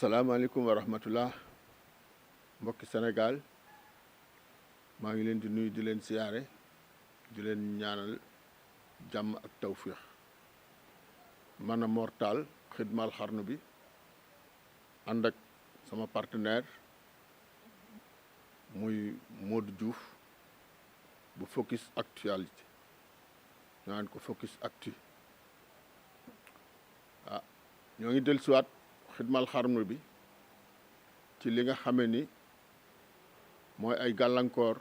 asalaamaaleykum wa rahmatullah mbokki Sénégal maa ngi leen di nuyu di leen siyaare di leen ñaanal jàmm ak tawfiix man a mortal Xidmal Xarnu bi ànd ak sama partenaire muy Modou Diouf bu Focus Actualité ñu naan ko Focus Actu ñoo ngi dellusiwaat Xidmal Xarnu bi ci li nga xame ni mooy ay gàllankoor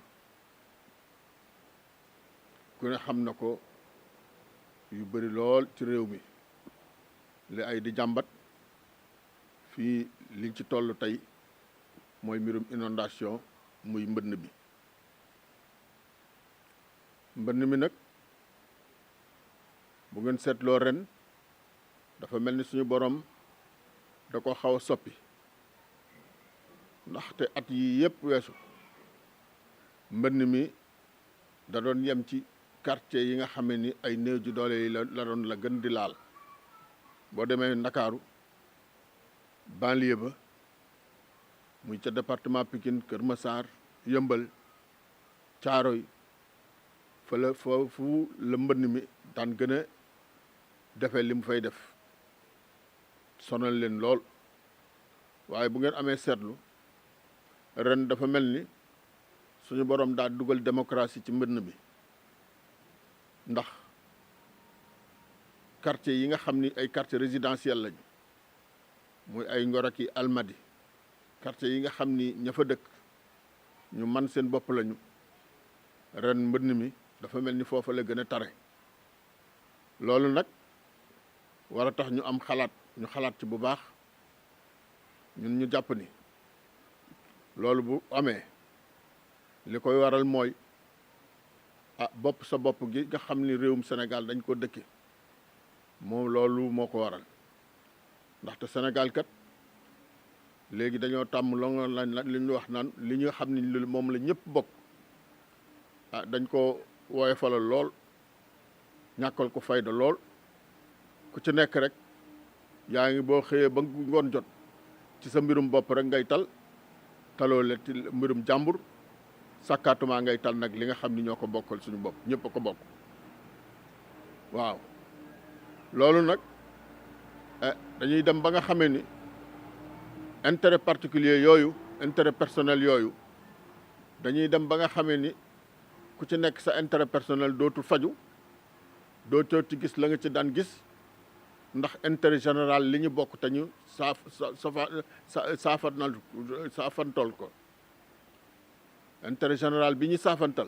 ku ne xam na ko yu bari lool ci réew mi li ay di jàmbat fii liñ ci toll tey mooy mbirum inondation muy mbënn mi nag bu ngeen seetloo ren dafa mel ni suñu borom da ko xaw a soppi ndaxte at yi yëpp weesu mbënn mi da doon yem ci quartier yi nga xam ne ni ay néew ji doole yi la doon la gën di laal boo demee Ndakaaru banlieue ba muy ca département Pikine Kër Massar Yëmbal Caaroy foofu la mbënn mi daan gën a defee li mu fay def sonal leen lool waaye bu ngeen amee seetlu ren dafa mel ni suñu borom daa dugal démocratie ci mbënn bi ndax quartier yi nga xam ni ay quartier résidentiel lañu muy ay Ngor ak Almadi quartier yi nga xam ni ña fa dëkk ñu man seen bopp lañu ren mbënn mi dafa mel ni foofa la gën a tare loolu nag war a tax ñu am ñu xalaat ci bu baax ñun ñu jàpp ni loolu bu amee li koy waral mooy bopp sa bopp gi nga xam ni réewum Sénégal dañ ko dëkke moom loolu moo ko waral ndaxte Sénégal kat léegi dañoo tàmm longo li ñu wax naan li ñu xam ni moom la ñëpp bokk dañ ko wooye falal lool ñàkkal ko fayda lool ku ci nekk rek yaa ngi boo xëyee ba ngoon jot ci sa mbirum bopp rek ngay taloo la ci mbirum jàmbur sàkkaatumaa ngay tal nag li nga xam ni ñoo ko bokkal suñu bopp ñëpp a ko bokk waaw loolu nag dañuy dem ba nga xamee ni intérêt particulier yooyu intérêt personnel yooyu dañuy dem ba nga xamee ni ku ci nekk sa intérêt personnel dootu faju dootoo ci gis la nga ci daan gis ndax intérêt général li ñu bokk te ñu saafantal ko intérêt général bi ñu saafantal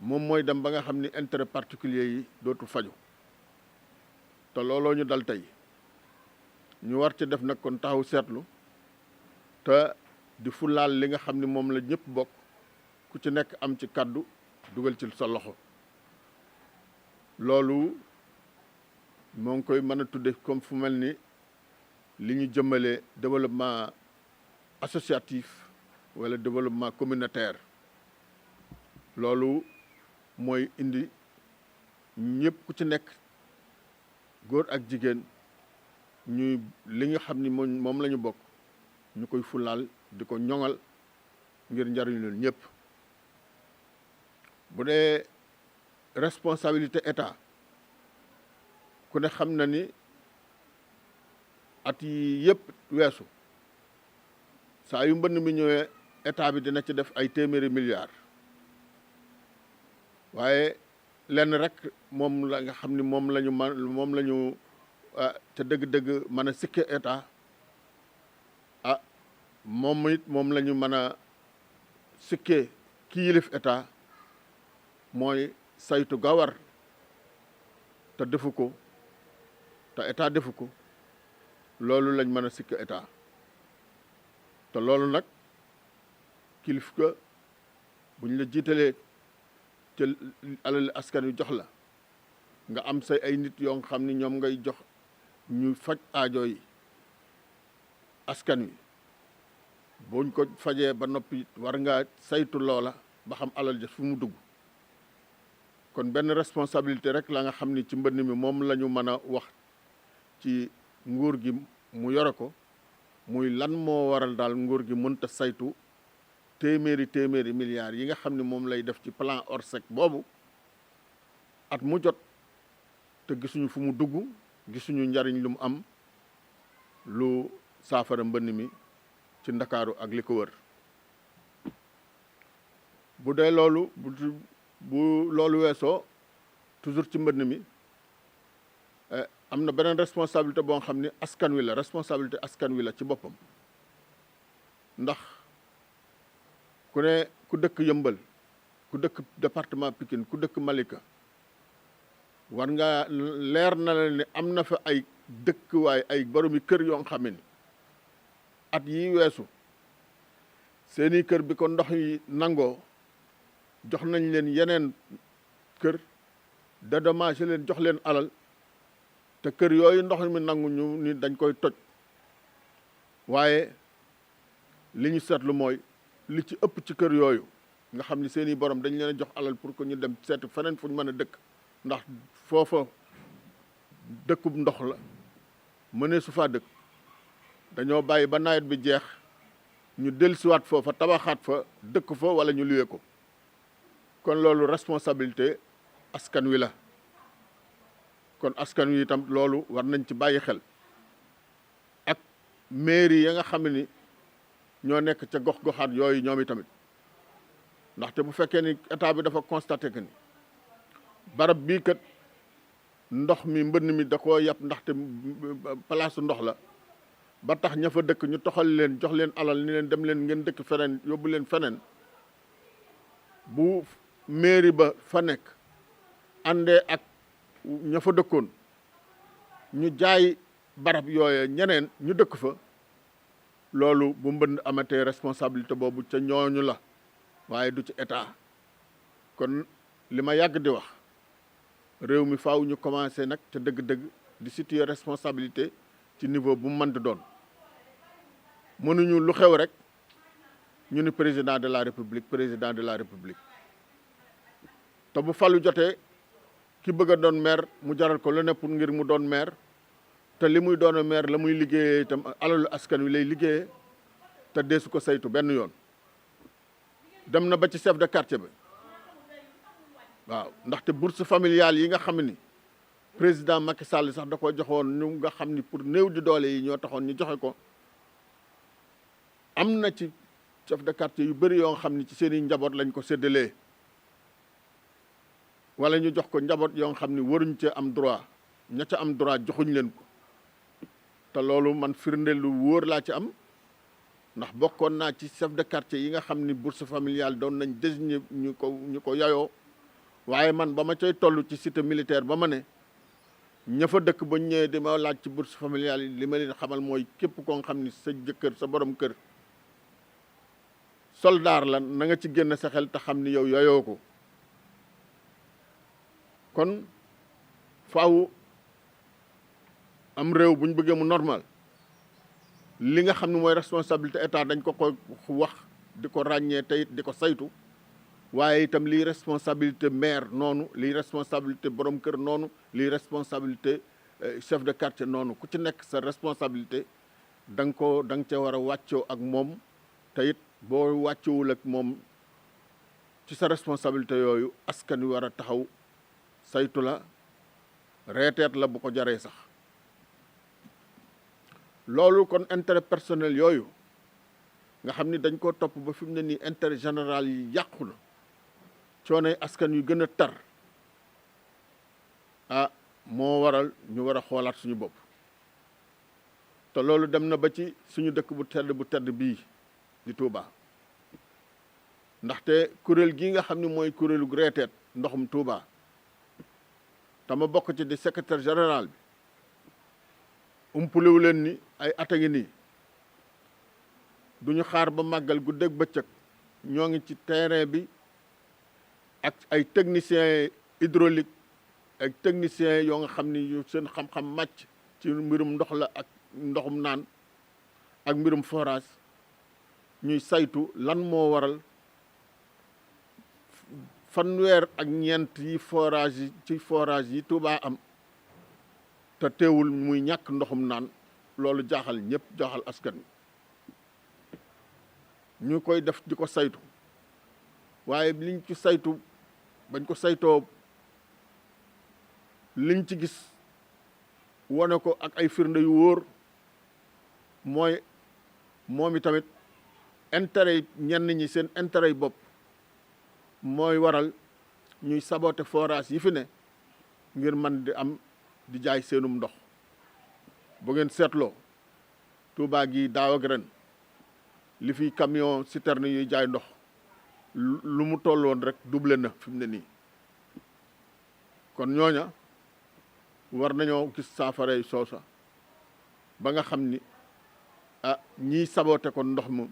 moom mooy dem ba nga xam ni intérêt particulier yi dootu faju te looloo ñu dal tey ñu war ci def nag kon taxaw seetlu te di fulaal li nga xam ni moom la ñëpp bokk ku ci nekk am ci kàddu dugal ci sa loxo loolu moo ngi koy mën a tudde comme fu mel ni li ñu jëmmalee développement associatif wala développement communautaire loolu mooy indi ñëpp ku ci nekk góor ak jigéen ñuy li nga xam ni moom la ñu bokk ñu koy fulaal di ko ñoŋal ngir njariñ leen ñëpp bu dee responsabilité état ku ne xam na ni at yi yëpp weesu saa yu mbënn mi ñëwee état bi dina ci def ay téeméeri milliards waaye lenn rek moom la nga xam ni moom la ñu te dëgg-dëgg mën a sikke état moom la ñu mën a sikkee ki yilif état mooy saytu gawar te defu ko te état defu ko loolu lañ mën a sikk état te loolu nag kilif ka buñ la jiitalee te alal askan wi jox la nga am say ay nit yoo xam ni ñoom ngay jox ñu faj aajo yi askan wi buñ ko fajee ba noppi war ngaa saytu loola ba xam alal ja fu mu dugg kon benn responsabilité rek la nga xam ni ci mbënn mi moom la ñu mën a wax ci nguur gi mu yore ko muy lan moo waral daal nguur gi mënta saytu téeméeri milliards yi nga xam ne moom lay def ci plan Orsec boobu at mu jot te gisuñu fu mu dugg, gisuñu njariñ lu mu am lu saafara mbënn mi ci Ndakaaru ak li ko wër. bu dee loolu bu loolu weesoo toujours ci mbënn mi am na beneen responsabilité boo xam ni askan wi la, responsabilité askan wi la ci boppam. ndax ku dëkk Yëmbal, ku dëkk département Pikine, ku dëkk Malika, war nga leer na la ne am na fa ay dëkkuwaay, ay boromi kër yoo xam ne at yi weesu seeni kër bi ko ndox yi nangoo jox nañ leen yeneen kër, dédommagé leen, jox leen alal, te kër yooyu ndox mi nangu ñu ni dañ koy toj. waaye li ñu seetlu mooy li ci ëpp ci kër yooyu nga xam ni seeni borom dañ leen a jox alal pour que ñu dem seeti feneen fu ñu mën a dëkk, ndax foofa dëkkub ndox la, mënee su faa dëkk. dañoo bàyyi ba nawet bi jeex ñu dellusiwaat foofa, tabaxaat fa, dëkk fa, wala ñu luwe ko. kon loolu responsabilité askan wi la. kon askan wi itam loolu war nañ ci bàyyi xel, ak mairie ya nga xam ni ñoo nekk ca gox-goxaat yooyu ñoom itamit. ndaxte bu fekkee ni état bi dafa constaté que ni barab bii kat ndox mi, mbënn mi da koo yàpp ndaxte palaasu ndox la, ba tax ña fa dëkk ñu toxal leen, jox leen alal ni leen dem leen ngeen dëkk feneen, yóbbu leen feneen. bu mairie ba fa nekk àndee ak ña fa dëkkoon ñu jaay barab yooye ñeneen ñu dëkk fa, loolu bu mbënd amatee responsabilité boobu ca ñooñu la, waaye du ci état. kon li ma yàgg di wax, réew mi faaw ñu commencé nag ca dëgg-dëgg di situer responsabilité ci niveau bu mu mënti doon. mënuñu lu xew rek ñu ni président de la république, président de la république. te bu falu jotee ki bëgg a doon maire mu jaral ko lu ne pour ngir mu doon maire, te li muy doon maire la muy liggéeyee itam alalu askan wi lay liggéeyee, te deesu ko saytu benn yoon. dem na ba ci chef de quartier bi, waaw, ndaxte bourse familiale yi nga xam ni président Macky Sall sax da ko joxoon ñu nga xam ni pour néew di doole yi ñoo taxoon ñu joxe ko. am na ci chef de quartier yu bëri yoo xam ni ci seeni njaboot lañ ko séddalee, wala ñu jox ko njaboot yoo xam ni waruñ cee am droit, ña ca am droit joxuñ leen ko. te loolu man firnde lu wóor laa ci am, ndax bokkoon naa ci chef de quartier yi nga xam ni bourse familiale doon nañ désigné ñu ko yayoo. waaye man ba ma cay toll ci cité militaire ba ma ne, ña fa dëkk ba ñëwee di ma laaj ci bourse familiale yi, li ma leen xamal mooy képp koo xam ni sa jëkkër, sa borom kër soldaar la, na nga ci génn sa xel te xam ni yow yayoo ko. kon faaw am réew bu ñu bëggee mu normal, li nga xam ne mooy responsabilité état dañ ko wax, di ko ràññee teyit di ko saytu. waaye itam liy responsabilité maire noonu, liy responsabilité borom kër noonu, liy responsabilité chef de quartier noonu, ku ci nekk sa responsabilité da nga ca war a wàccoo ak moom. te it boo wàccoowul ak moom ci sa responsabilité yooyu, askan wi war a taxaw saytu la, reeteet la bu ko jaree sax. loolu kon intérêt personnel yooyu nga xam ni dañ koo topp ba fi mu ne nii intérêt général yi yàqu na, coonay askan yu gën a tar, moo waral ñu war a xoolaat suñu bopp. te loolu dem na ba ci suñu dëkk bu tedd bii di Touba. ndaxte kuréel gii nga xam ne mooy kuréelu reeteet ndoxum Touba, te ma bokk ci di secrétaire général bi, umpulewu leen ni ay at a ngi nii duñu xaar ba màggal guddeeg bëccëg ñoo ngi ci terrain bi ak ay techniciens hydraulique, ak techniciens yoo nga xam ni yu seen xam-xam màcc ci mbirum ndox la ak ndoxum naan ak mbirum forage, ñuy saytu lan moo waral fanweer ak ñeent yi forage yi Touba am te teewul muy ñàkk ndoxum naan. loolu jaaxal ñëpp, jaaxal askan wi. ñu koy def di ko saytu waaye liñ ci saytu bañ ko saytoo liñ ci gis wane ko ak ay firnde yu wóor mooy moom i tamit intérêt yi ñenn ñi seen intérêt yi bopp mooy waral ñuy saboter forage yi fi ne ngir man di am di jaay seenum ndox bu ngeen seetloo Touba gi daaw ak ren li fi camion citerne yuy jaay ndox lu mu tolloon rek doublé na fi mu ne nii kon ñooña war nañoo gis saafara soosa ba nga xam ni ñiy saboté ko ndox moom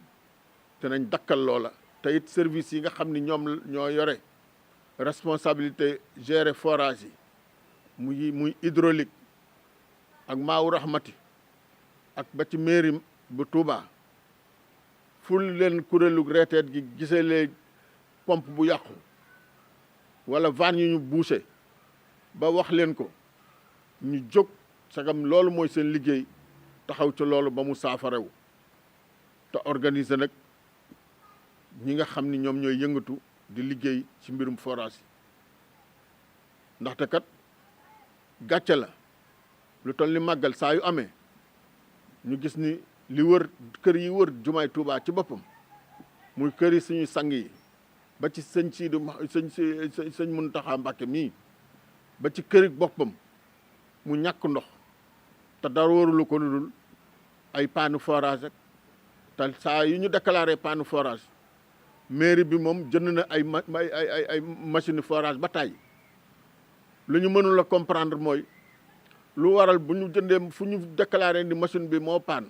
te nañ dakkal loola te it service yi nga xam ni ñoom ñoo yore responsabilité gérer forage yi muy hydraulique ak maawu rahmati ak ba ci mairie bu Touba ful leen kuréelu reeteet gi gisee lee pompe bu yàqu wala vanne yu ñu bouché ba wax leen ko ñu jóg sagam loolu mooy seen liggéey taxaw ci loolu ba mu saafarewu te organiser nag ñi nga xam ni ñoom ñooy yëngatu di liggéey ci mbirum forage yi ndaxte kat gàcce la lu toll ni màggal saa yu amee ñu gis ni li wër kër yi wër jumaay Touba ci boppam muy kër yi suñuy sang yi ba ci sëñ Muntaxa Mbàkke mii ba ci këri boppam mu ñàkk ndox te dara warulu ko lu dul ay panne forage ak te saa yu ñu déclaré panne forage mairie bi moom jënd na ay machine forage ba tàyyi lu ñu mënul a comprendre mooy lu waral bu ñu jëndee fu ñu déclaré ni machine bi moo panne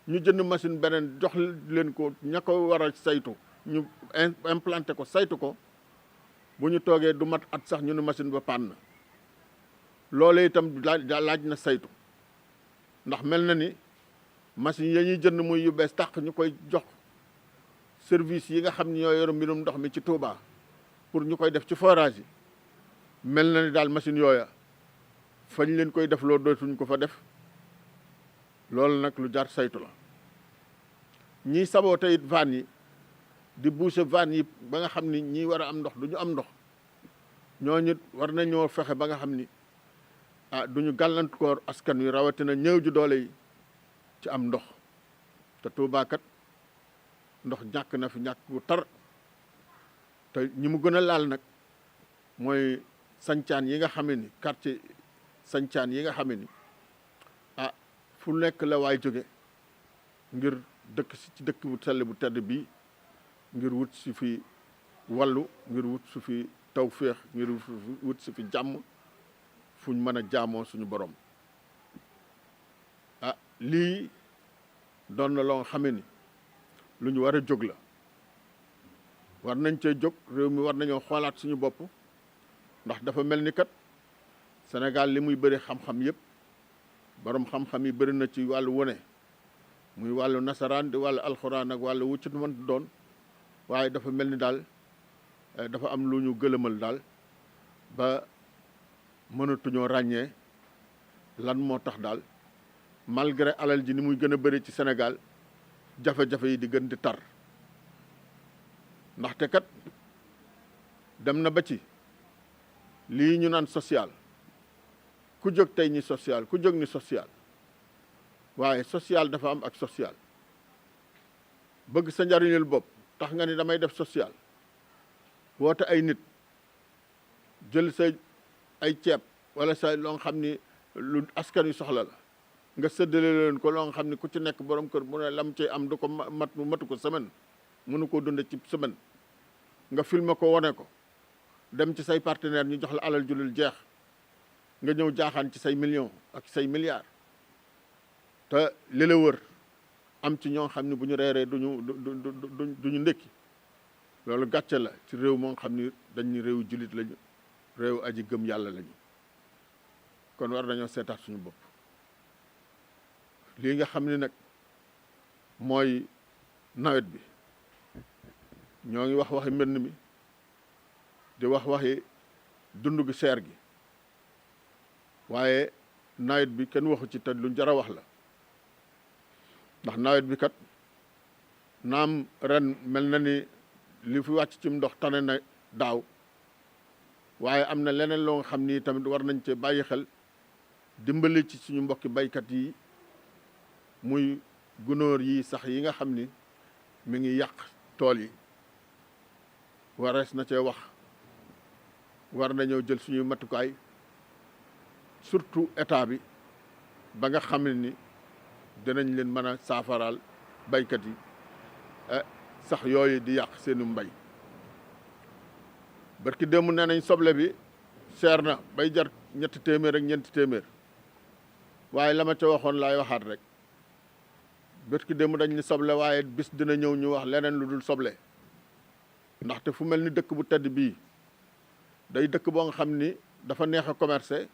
ñu jënd machine beneen jox leen ko ña ko war a saytu ñu implanté ko saytu ko bu ñu toogee du mat at sax ñu ne machine ba panne na loolee itam laaj na saytu ndax mel na ni machine ya ñuy jënd muy yu bees tàq ñu koy jox service yi nga xam ne ñoo yor mbirum ndox mi ci Touba pour ñu koy def ci forage yi mel na ni daal machine yooya fañ leen koy def loo dootuñ ko fa def loolu nag lu jar saytu la ñiy saboote it vanne yi di boucher vanne yi ba nga xam ni ñi war a am ndox du ñu am ndox ñooñu war nañoo fexe ba nga xam ni du ñu gàllankoor askan wi rawatina ñëw ju doole yi ci am ndox te Touba kat ndox ñàkk na fi ñàkk bu tar te ñi mu gën a laal nag mooy sancaan yi nga xamee ni quartier sancaan yi nga xamee ni fu nekk la waay jóge ngir dëkk si ci dëkk bu sell bu tedd bii ngir wut si fi wallu ngir wut si fi tawféex ngir wut si fi jàmm fuñ mën a jaamoo suñu borom lii doon na loo xamee ni lu ñu war a jóg la war nañ cee jóg réew mi war nañoo xoolaat suñu bopp ndax dafa mel ni kat Sénégal li muy bëri xam-xam yëpp borom xam-xam yi bëri na ci wàllu wone muy wàllu nasaraan di wàllu alxuraan ak wàllu wu ci mën doon waaye dafa mel ni daal dafa am lu ñu gëlëmal daal ba mënatuñoo ràññee lan moo tax daal malgré alal ji ni muy gën a bëri ci Sénégal jafe-jafe yi di gën di tar ndaxte kat dem na ba ci lii ñu naan social ku jóg tey ñi social ku jóg ni social waaye social dafa am ak social bëgg sa njariñul bopp tax nga ni damay def social woote ay nit jël sa ay ceeb wala sa loo xam ni lu askan wi soxla la nga séddale leen ko loo xam ni ku ci nekk borom kër mu ne lam ci am du ko matu ko semaine mënu koo dunde ci semaine nga filmer ko wone ko dem ci say partenaire ñu jox la alal julul jeex nga ñëw jaaxaan ci say millions ak say milliards te li la wër am ci ñoo xam ne bu ñu reeree duñu ndékki loolu gàcce la ci réew moo xam ni dañ ni réewu jullit lañu réew aji gëm yàlla lañu kon war nañoo seetaat suñu bopp lii nga xam ne nag mooy nawet bi ñoo ngi wax waxi mbënn mi di wax waxi dund gi seer gi waaye nawet bi kenn waxu ci te lu jar a wax la ndax nawet bi kat naam ren mel na ni li fi wàcc ci ndox tane na daaw waaye am na leneen loo nga xam ni tamit war nañ cee bàyyi xel dimbali ci suñu mbokki baykat yi muy gunóor yi sax yi nga xam ni mi ngi yàq tool yi warees na cee wax war nañoo jël suñuy matukaay surtout état bi ba nga xam ne ni dinañ leen mën a saafaraal baykat yi sax yooyu di yàq seenu mbay. barki démb nee nañ soble bi seer na bay jar 3 téeméer ak 4 téeméer waaye la ma ca waxoon laay waxaat rek barki démb dañ ni soble waaye bis dina ñëw ñu wax leneen lu dul soble ndaxte fu mel ni dëkk bu tedd bii day dëkk boo nga xam ni dafa neex a commercer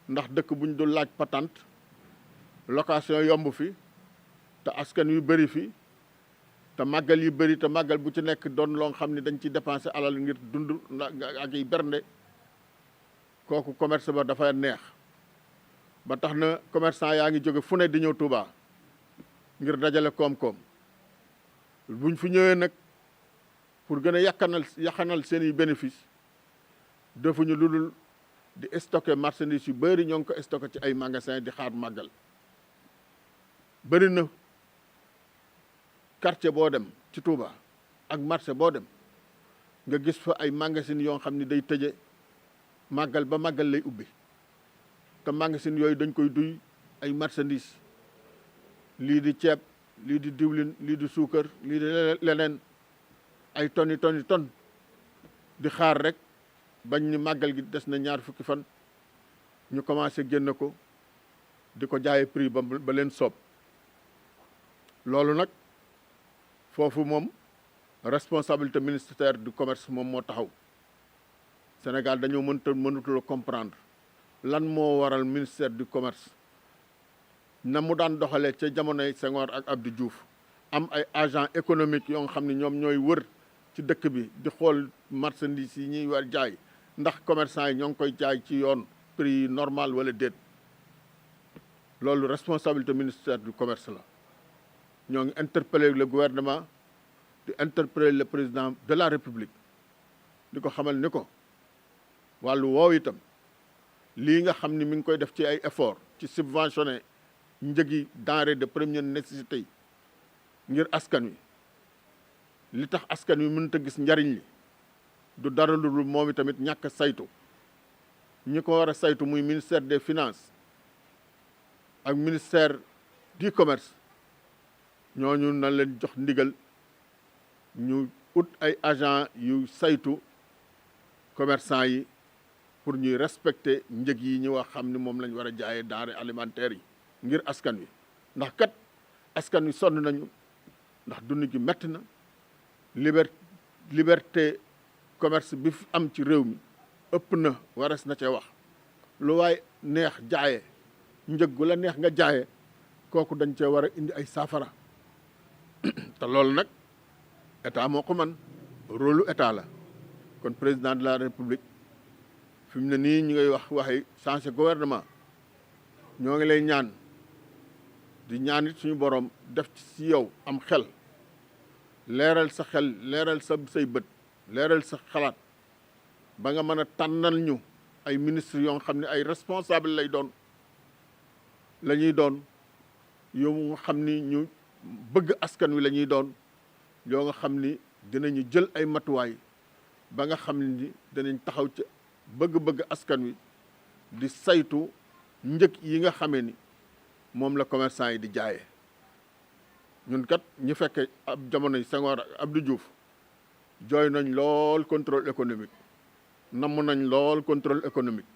ndax dëkk buñ dul laaj patente location yomb fi te askan yu bëri fi te màggal yi bëri te màggal bu ci nekk doon loo xam ni dañ ci dépenser alal ngir dund ak yi bernde kooku commerce ba dafa neex ba tax na commerçant yaa ngi jóge fu ne di ñëw Touba ngir dajale koom-koom buñ fi ñëwee nag pour gën a yaxanal seen i bénéfice defuñu lu dul di stocké marchandise yu bëri ñoo ngi ko stocké ci ay magasin di xaar màggal bëri na quartier boo dem ci Touba ak marché boo dem nga gis fa ay magasin yoo xam ni day tëje màggal ba màggal lay ubbi te magasin yooyu dañ koy duy ay marchandise lii di ceeb lii di diwlin lii di suukar lii di leneen ay tonni ton di xaar rek bañ ni màggal gi des na 2 fukki fan ñu commencé génn ko di ko jaaye prix ba leen soob loolu nag foofu moom responsabilité ministère du commerce moom moo taxaw Sénégal dañoo mënutul comprendre lan moo waral ministère du commerce na mu daan doxalee ca jamonoy Senghor ak Abdou Diouf am ay agent économique yoo nga xam ne ñoom ñooy wër ci dëkk bi di xool marchandise yi ñuy war jaay ndax commerçant yi ñoo ngi koy jaay ci yoon prix normal wala déet loolu responsabilité ministère du commerce la ñoo ngi interpeller le gouvernement di interpeller le président de la république di ko xamal ni ko wàllu woowu itam lii nga xam ni mi ngi koy def ci ay effort ci subventionné njëgi denrée de première nécessité ngir askan wi li tax askan wi mënut a gis njariñ li du dara lu dul moom itamit ñàkk a saytu ñi ko war a saytu muy ministère des finances ak ministère du commerce ñooñu na leen jox ndigal ñu ut ay agent yu saytu commerçant yi pour ñuy respecter njëg yi ñu wax xam ni moom lañ war a jaayee denrées alimentaires yi ngir askan wi ndax kat askan wi sonn nañu ndax dund gi metti na liberté commerce bi fi am ci réew mi ëpp na wares na cee wax lu waay neex jaaye njëg gu la neex nga jaaye kooku dañ cee war a indi ay saafara te loolu nag état moo ko man rôle état la kon président de la république fi mu ne nii ñu ngay waxi changer gouvernement ñoo ngi lay ñaan di ñaan it suñu borom def ci yow am xel leeral sa xel leeral say bët leeral sa xalaat ba nga mën a tànnal ñu ay ministres yoo xam ne ay responsable lay doon la ñuy doon yow nga xam ni ñu bëgg askan wi la ñuy doon yoo nga xam ni dinañu jël ay matuwaay ba nga xam ni dinañ taxaw ci bëgg-bëgg askan wi di saytu njëg yi nga xamee ni moom la commerçant yi di jaayee ñun kat ñu fekke ab jamonoy Senghor ak Abdou Diouf jooy nañ lool contrôle économique namm nañ lool contrôle économique